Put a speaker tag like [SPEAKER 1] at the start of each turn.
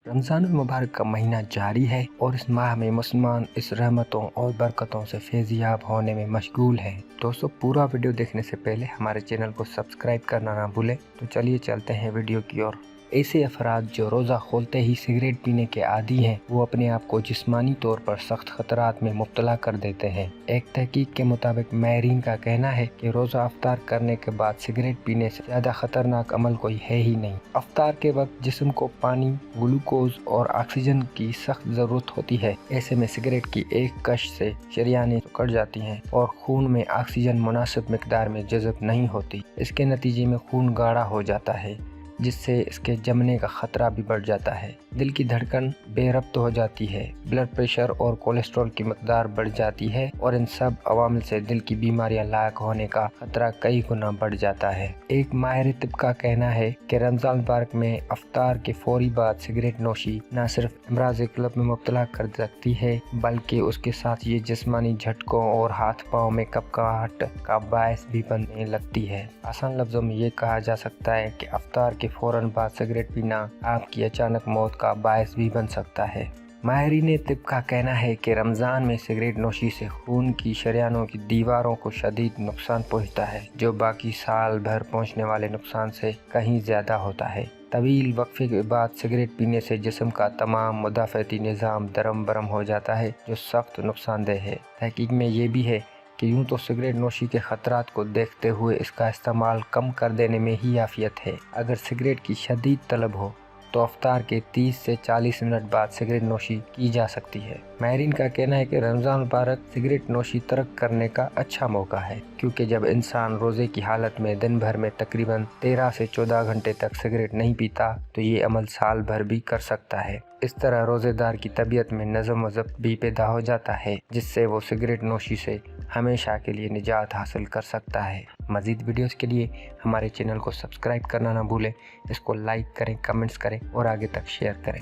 [SPEAKER 1] रमज़ान मुबारक का महीना जारी है और इस माह में मुसलमान इस रहमतों और बरकतों से फैज़याब होने में मशगूल हैं। दोस्तों, पूरा वीडियो देखने से पहले हमारे चैनल को सब्सक्राइब करना ना भूलें। तो चलिए चलते हैं वीडियो की ओर। ऐसे अफराद जो रोज़ा खोलते ही सिगरेट पीने के आदी हैं, वो अपने आप को जिस्मानी तौर पर सख्त खतरात में मुब्तला कर देते हैं। एक तहकीक के मुताबिक माहिरीन का कहना है कि रोज़ा अफ्तार करने के बाद सिगरेट पीने से ज़्यादा खतरनाक अमल कोई है ही नहीं। अफ्तार के वक्त जिस्म को पानी, ग्लूकोज और ऑक्सीजन की सख्त ज़रूरत होती है। ऐसे में सिगरेट की एक कश से शरियानें कट जाती हैं और खून में ऑक्सीजन मुनासिब मिकदार में जज़ब नहीं होती। इसके नतीजे में खून गाढ़ा हो जाता है, जिससे इसके जमने का खतरा भी बढ़ जाता है। दिल की धड़कन बेरब्त हो जाती है, ब्लड प्रेशर और कोलेस्ट्रॉल की मकदार बढ़ जाती है और इन सब अवामिल से दिल की बीमारियां लायक होने का खतरा कई गुना बढ़ जाता है। एक माहिर तिब का कहना है कि रमज़ान मुबारक में अफ्तार के फौरी बाद सिगरेट नोशी न सिर्फ अमराज़ क़ल्ब में मुब्तला कर सकती है, बल्कि उसके साथ ये जिस्मानी झटकों और हाथ पाँव में कपकपाहट का बायस भी बनने लगती है। आसान लफ्ज़ों में ये कहा जा सकता है कि अफ्तार के फौरन बाद सिगरेट पीना आपकी अचानक मौत का बायस भी बन सकता है। माहिरीन तिब का कहना है कि रमज़ान में सिगरेट नोशी से खून की शरियानों की दीवारों को शदीद नुकसान पहुंचता है, जो बाकी साल भर पहुंचने वाले नुकसान से कहीं ज़्यादा होता है। तवील वक्फे के बाद सिगरेट पीने से जिस्म का तमाम मुदाफ़ती निज़ाम दरम बरम हो जाता है, जो सख्त नुकसानदेह है। तहकीक में ये भी है कि यूँ तो सिगरेट नोशी के ख़तरात को देखते हुए इसका इस्तेमाल कम कर देने में ही आफियत है। अगर सिगरेट की शदीद तलब हो तो अफ्तार के 30 से 40 मिनट बाद सिगरेट नोशी की जा सकती है। माहिरीन का कहना है कि रमज़ान मुबारक सिगरेट नोशी तर्क करने का अच्छा मौका है, क्योंकि जब इंसान रोज़े की हालत में दिन भर में तकरीबन 13 से 14 घंटे तक सिगरेट नहीं पीता, तो ये अमल साल भर भी कर सकता है। इस तरह रोज़ेदार की तबीयत में नज़म व ज़ब्त भी पैदा हो जाता है, जिससे वो सिगरेट नोशी से हमेशा के लिए निजात हासिल कर सकता है। मज़ीद वीडियोस के लिए हमारे चैनल को सब्सक्राइब करना ना भूलें। इसको लाइक करें, कमेंट्स करें और आगे तक शेयर करें।